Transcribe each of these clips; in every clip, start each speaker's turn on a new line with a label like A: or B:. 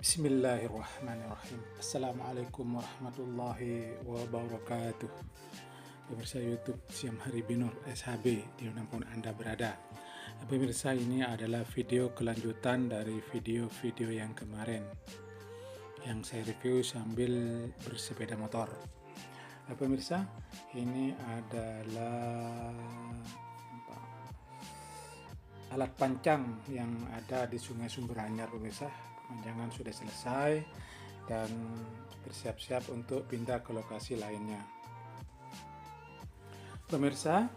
A: Bismillahirrahmanirrahim. Assalamualaikum warahmatullahi wabarakatuh. Pemirsa YouTube Siang Hari Binur SHB dimanapun Anda berada. Pemirsa, ini adalah video kelanjutan dari video-video yang kemarin yang saya review sambil bersepeda motor. Pemirsa, ini adalah alat pancang yang ada di Sungai Sumber Anyar. Pemirsa, pemanjangan sudah selesai dan bersiap-siap untuk pindah ke lokasi lainnya. Pemirsa,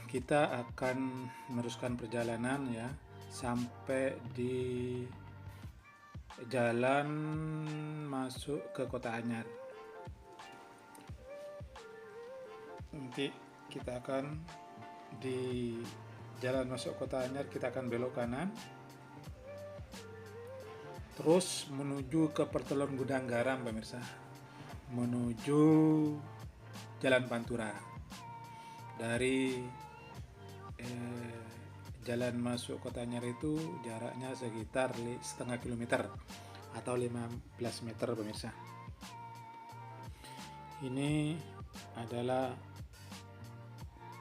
A: kita akan meneruskan perjalanan ya sampai di jalan masuk ke Kota Anyar. Nanti kita akan di jalan masuk Kota Anyar, kita akan belok kanan terus menuju ke pertemuan Gudang Garam, pemirsa, menuju Jalan Pantura. Dari jalan masuk Kota Anyar itu jaraknya sekitar setengah kilometer atau 15 meter, pemirsa. Ini adalah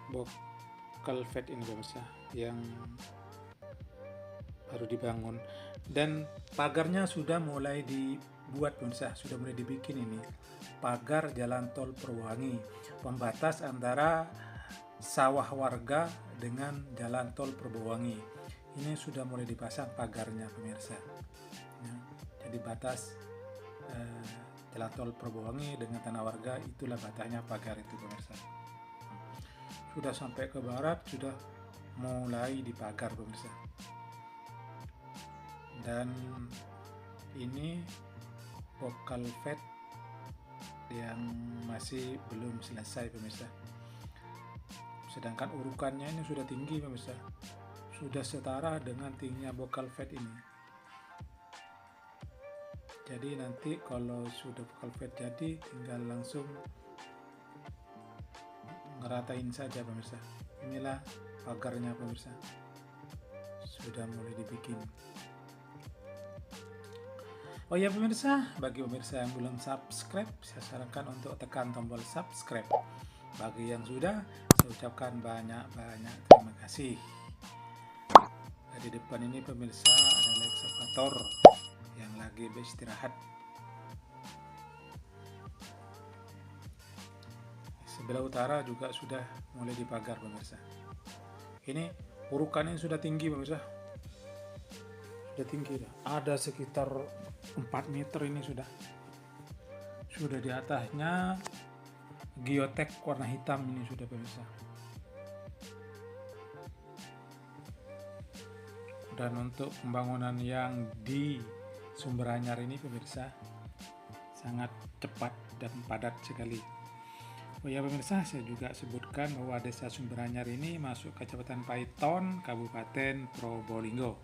A: Bokelvet ini, pemirsa, yang baru dibangun dan pagarnya sudah mulai dibuat, pemirsa, sudah mulai dibikin. Ini pagar jalan tol Purwowangi, pembatas antara sawah warga dengan jalan tol Purwowangi. Ini sudah mulai dipasang pagarnya, pemirsa ya, jadi batas jalan tol Purwowangi dengan tanah warga, itulah batasnya pagar itu, pemirsa. Sudah sampai ke barat, sudah mulai dipagar, pemirsa. Dan ini Bokelvet yang masih belum selesai, pemirsa. Sedangkan urukannya ini sudah tinggi, pemirsa, sudah setara dengan tingginya Bokelvet ini. Jadi nanti kalau sudah Bokelvet jadi, tinggal langsung ngeratain saja, pemirsa. Inilah pagarnya, pemirsa, sudah mulai dibikin. Oh ya, pemirsa, bagi pemirsa yang belum subscribe, saya sarankan untuk tekan tombol subscribe. Bagi yang sudah, saya ucapkan banyak-banyak terima kasih. Di depan ini, pemirsa, ada eksavator yang lagi beristirahat. Sebelah utara juga sudah mulai dipagar, pemirsa. Ini urukannya sudah tinggi, pemirsa. Sudah tinggi, ada sekitar 4 meter ini sudah di atasnya geotek warna hitam ini sudah, pemirsa. Dan untuk pembangunan yang di Sumber Anyar ini, pemirsa, sangat cepat dan padat sekali. Oh ya, pemirsa, saya juga sebutkan bahwa Desa Sumber Anyar ini masuk Kecamatan Paiton, Kabupaten Probolinggo.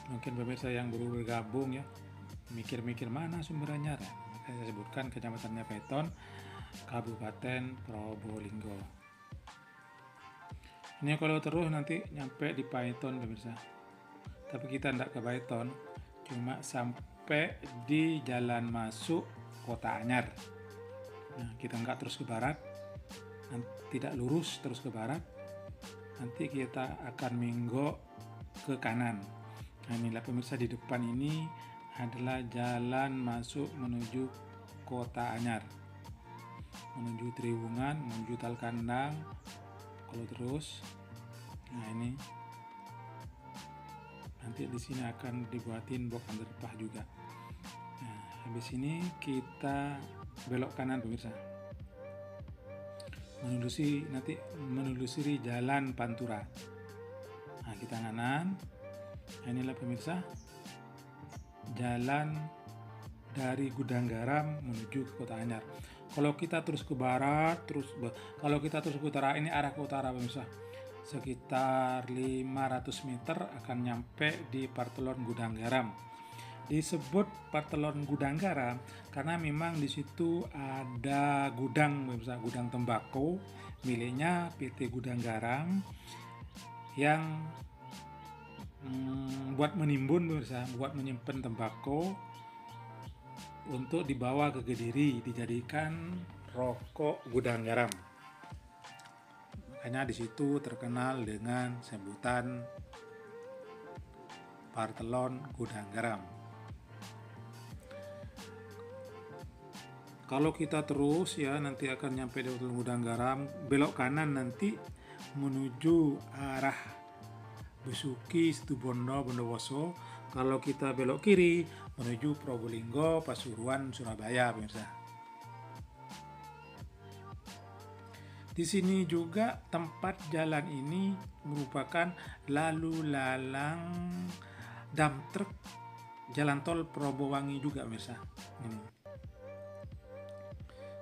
A: Mungkin pemirsa yang baru bergabung ya, mikir-mikir mana Sumber Anyar, maka saya sebutkan kecamatannya Paiton, Kabupaten Probolinggo. Ini kalau terus nanti nyampe di Paiton, pemirsa. Tapi kita tidak ke Paiton, cuma sampai di jalan masuk Kota Anyar. Nah, kita nggak terus ke barat, tidak lurus terus ke barat, nanti kita akan minggok ke kanan. Nah, inilah pemirsa, di depan ini adalah jalan masuk menuju Kota Anyar, menuju Triwungan, menuju Talkandang. Kalau terus, nah ini nanti di sini akan dibuatin box underpass juga. Nah, habis ini kita belok kanan, pemirsa, menelusuri jalan Pantura. Nah, kita kanan. Inilah, pemirsa, jalan dari Gudang Garam menuju ke Kota Anyar. Kalau kita terus ke barat, kalau kita terus ke utara, ini arah ke utara, pemirsa, sekitar 500 meter akan nyampe di Partelon Gudang Garam. Disebut Partelon Gudang Garam karena memang di situ ada gudang, pemirsa, gudang tembakau miliknya PT Gudang Garam yang buat menimbun pemirsa, buat menyimpan tembakau untuk dibawa ke Kediri dijadikan rokok gudang garam. Makanya di situ terkenal dengan sebutan Partelon Gudang Garam. Kalau kita terus ya nanti akan nyampe di Gudang Garam, belok kanan nanti menuju arah Besuki, Situbondo, Bondowoso. Kalau kita belok kiri menuju Probolinggo, Pasuruan, Surabaya, pemirsa. Di sini juga tempat jalan ini merupakan lalu lalang dump truck jalan tol Probowangi juga, pemirsa. Ini.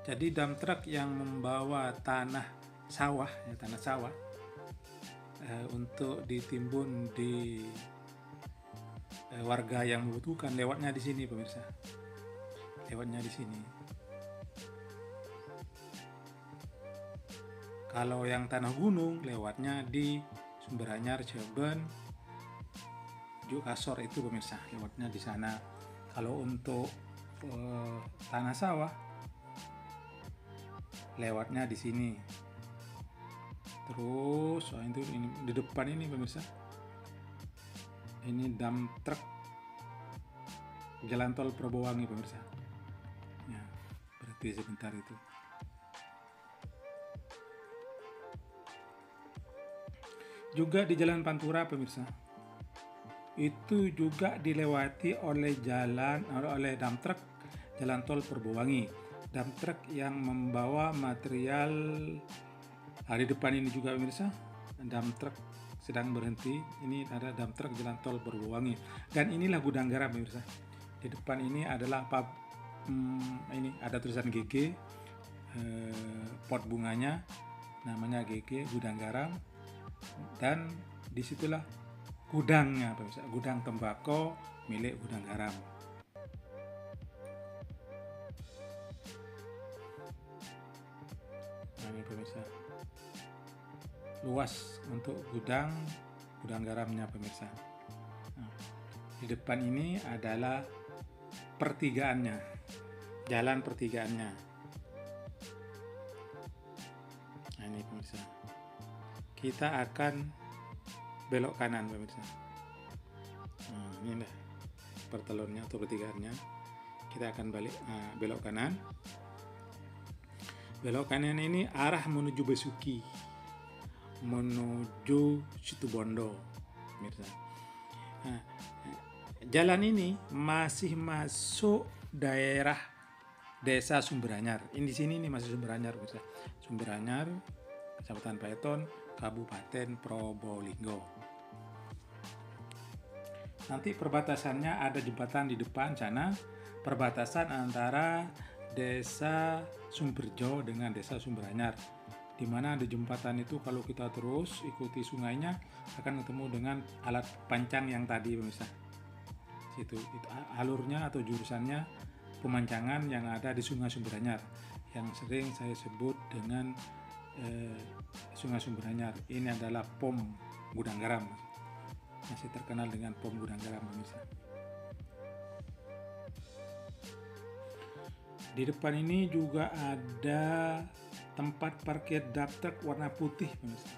A: Jadi dump truck yang membawa tanah sawah untuk ditimbun di warga yang membutuhkan, lewatnya di sini, pemirsa. Lewatnya di sini. Kalau yang tanah gunung lewatnya di Sumberanyar, Cirebon, Jukasor itu, pemirsa, lewatnya di sana. Kalau untuk tanah sawah lewatnya di sini. Terus ini di depan ini, pemirsa. Ini dump truck jalan tol Probowangi, pemirsa. Ya, berarti sebentar itu. Juga di Jalan Pantura, pemirsa, itu juga dilewati oleh dump truck jalan tol Probowangi. Dump truck yang membawa material di depan ini juga, pemirsa, dump truck sedang berhenti. Ini ada dump truck jalan tol Probowangi. Dan inilah gudang garam, pemirsa. Di depan ini adalah ini ada tulisan GG, pot bunganya namanya GG, gudang garam. Dan disitulah gudangnya, pemirsa, gudang tembakau milik Gudang Garam. Nah, ini, pemirsa, luas untuk gudang garamnya, pemirsa. Nah, di depan ini adalah pertigaannya, jalan pertigaannya. Nah, ini, pemirsa, kita akan belok kanan, pemirsa. Nah, ini dah pertelonnya atau pertigaannya. Kita akan belok kanan. Belok kanan ini arah menuju Besuki, menuju Situbondo, pemirsa. Nah, jalan ini masih masuk daerah Desa Sumberanyar. Ini di sini nih masih Sumberanyar, pemirsa. Sumberanyar, Kecamatan Paiton, Kabupaten Probolinggo. Nanti perbatasannya ada jembatan di depan sana, perbatasan antara Desa Sumberjo dengan Desa Sumberanyar. Di mana ada jembatan itu, kalau kita terus ikuti sungainya akan ketemu dengan alat pancang yang tadi, pemirsa. Itu alurnya atau jurusannya pemancangan yang ada di Sungai Sumberanyar, yang sering saya sebut dengan Sungai Sumberanyar. Ini adalah POM Gudang Garam, masih terkenal dengan POM Gudang Garam, pemirsa. Di depan ini juga ada tempat parkir dump truck warna putih, pemirsa.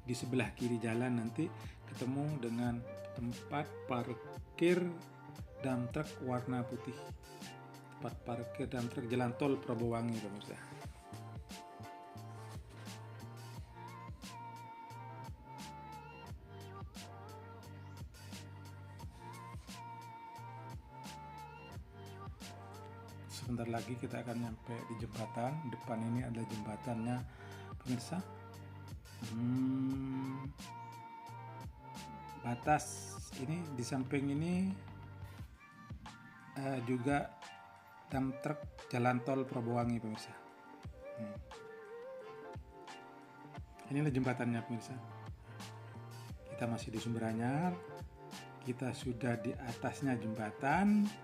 A: Di sebelah kiri jalan nanti ketemu dengan tempat parkir dump truck warna putih, tempat parkir dump truck jalan tol Probowangi, pemirsa. Sebentar lagi kita akan nyampe di jembatan. Depan ini adalah jembatannya, pemirsa. Batas ini di samping ini juga dump truck jalan tol Probowangi, pemirsa. Inilah jembatannya, pemirsa. Kita masih di Sumberanyar. Kita sudah di atasnya jembatan.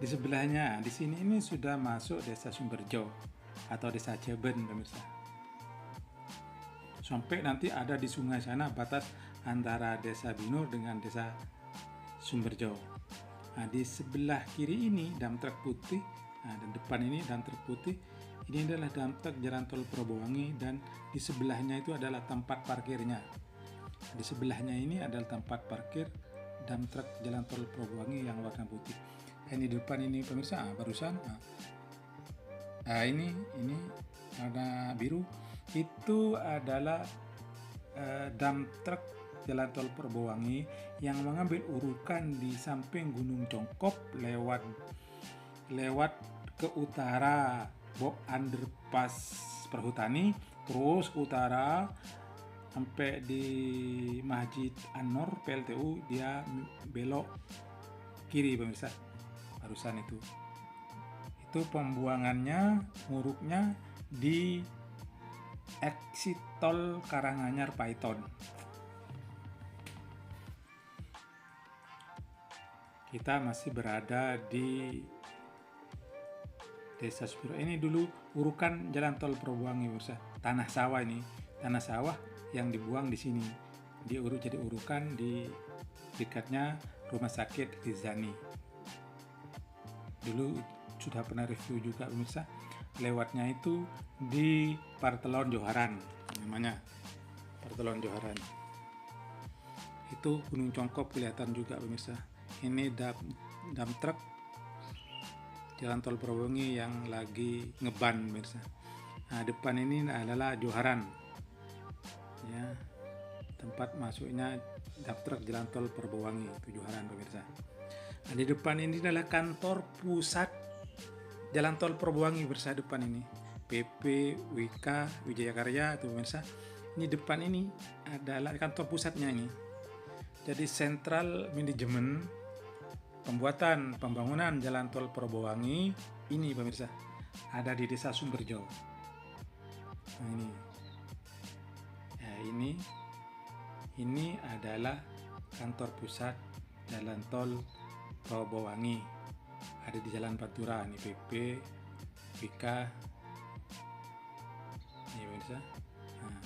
A: Di sebelahnya, di sini ini sudah masuk Desa Sumberjo atau Desa Cirebon, pemirsa. sampai nanti ada di sungai sana batas antara Desa Binur dengan Desa Sumberjo. Nah, di sebelah kiri ini dump truck putih, dan depan ini dump truck putih. Ini adalah dump truck Jalan Tol Probowangi, dan di sebelahnya itu adalah tempat parkirnya. Di sebelahnya ini adalah tempat parkir dump truck Jalan Tol Probowangi yang warna putih. Ini di depan ini pemirsa, barusan. Ini warna biru. Itu adalah dump truck Jalan Tol Probowangi yang mengambil urukan di samping Gunung Congkop lewat ke utara Bok Underpass Perhutani, terus ke utara sampai di Masjid An-Nur PLTU, dia belok kiri pemirsa. Barusan itu pembuangannya, nguruknya di exit tol Karanganyar Paiton. Kita masih berada di Desa Sumberjo. Ini dulu urukan Jalan Tol Probowangi, pemirsa. Tanah sawah ini, tanah sawah yang dibuang di sini. Diuruk jadi urukan di dekatnya Rumah Sakit Rizani. Dulu sudah pernah review juga pemirsa. Lewatnya itu di Partelon Joharan, namanya Partelon Joharan. Itu Gunung Congkop kelihatan juga pemirsa. Ini dump truck Jalan Tol Probowangi yang lagi ngeban pemirsa. Nah, depan ini adalah Joharan, ya, tempat masuknya dump truck Jalan Tol Probowangi, itu Joharan pemirsa. Nah, di depan ini adalah kantor pusat Jalan Tol Probowangi pemirsa. Depan ini PP WK Wijaya Karya itu pemirsa. Ini depan ini adalah kantor pusatnya ini. Jadi Central Management pembangunan Jalan Tol Probowangi ini pemirsa ada di Desa Sumberjo. Nah, ini adalah kantor pusat Jalan Tol Probowangi, ada di Jalan Pantura. Ini PP WK ini pemirsa. Nah,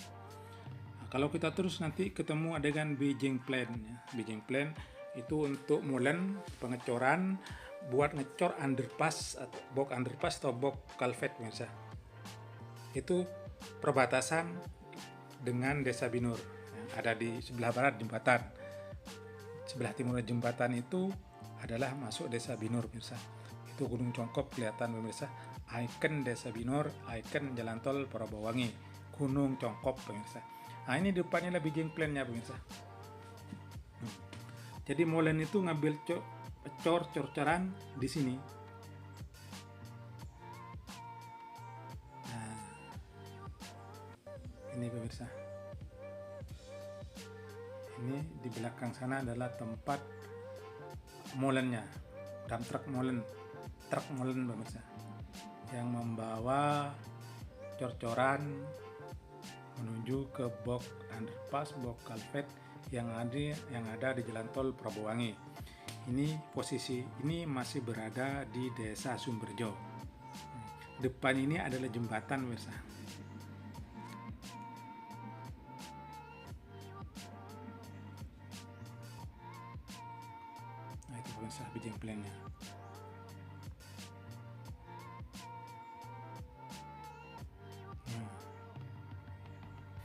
A: kalau kita terus nanti ketemu adegan Beijing Plan, ya. Beijing Plan itu untuk molen pengecoran buat ngecor underpass atau box underpass atau box culvert pemirsa. Itu perbatasan dengan Desa Binur, ya, ada di sebelah barat jembatan. Sebelah timur jembatan itu adalah masuk Desa Binur pemirsa. Itu Gunung Congkop kelihatan pemirsa. Ikon Desa Binur, ikon Jalan Tol Probowangi, Gunung Congkop pemirsa. Nah, ini depannya lebih Beijing Plan-nya pemirsa. Jadi molen itu ngambil cor-coran di sini. Nah, ini pemirsa. Ini di belakang sana adalah tempat molennya, dump truck molen pemirsa, yang membawa cor-coran menuju ke box underpass, box culvert yang ada di Jalan Tol Probowangi. Ini posisi ini masih berada di Desa Sumberjo. Depan ini adalah jembatan pemirsa. Nah, itu pemirsa Beijing Plan-nya.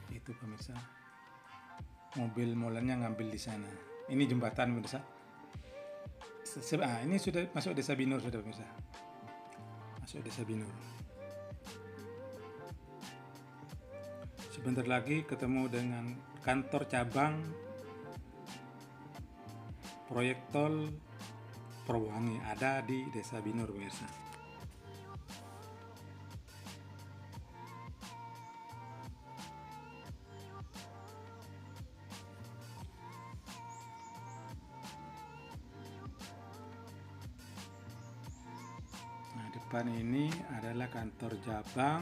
A: Itu pemirsa. Mobil molennya ngambil di sana. Ini jembatan pemirsa. Ini sudah masuk Desa Binur sudah pemirsa. Masuk Desa Binur. Sebentar lagi ketemu dengan kantor cabang proyek tol Probowangi, ada di Desa Binur pemirsa. Depan ini adalah kantor cabang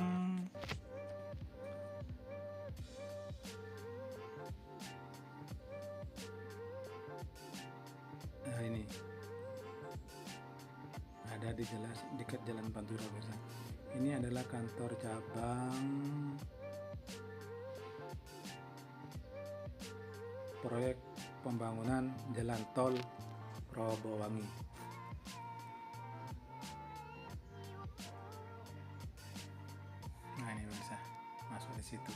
A: ini ada di dekat Jalan Pantura pemirsa. Ini adalah kantor cabang proyek pembangunan jalan tol Probowangi. Nah, ini pemirsa, masuk di situ.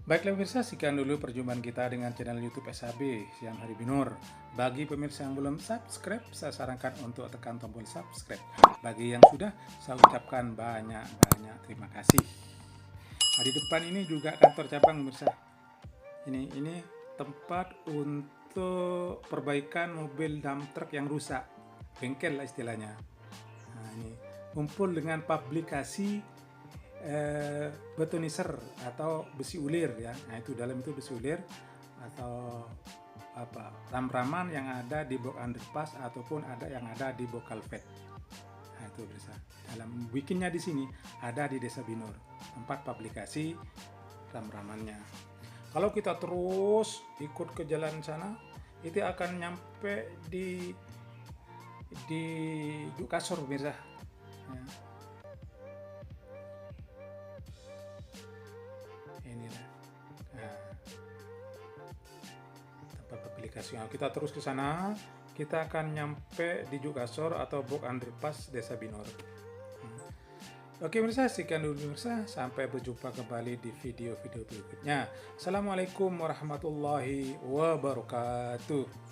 A: Baiklah pemirsa, sekian dulu perjumpaan kita dengan channel YouTube SHB Siang Hari Binur. Bagi pemirsa yang belum subscribe, saya sarankan untuk tekan tombol subscribe. Bagi yang sudah, saya ucapkan banyak-banyak terima kasih. Nah, di depan ini juga kantor cabang pemirsa. Ini tempat untuk perbaikan mobil dump truck yang rusak, bengkel lah istilahnya. Nah, ini kumpul dengan publikasi betonizer atau besi ulir ya. Nah, itu dalam itu besi ulir atau apa ram-raman yang ada di box underpass ataupun ada yang ada di box culvert. Nah, itu bisa. Dalam bikinnya di sini ada di Desa Binur, tempat publikasi ram-ramannya. Kalau kita terus ikut ke jalan sana, itu akan nyampe di Jukasor pemirsa. Ya. Inilah tempat publikasi. Nah, kita terus ke sana, kita akan nyampe di Jukasor atau box underpass Desa Binur. Oke pemirsa, sekian dulu pemirsa. Sampai berjumpa kembali di video-video berikutnya. Assalamualaikum warahmatullahi wabarakatuh.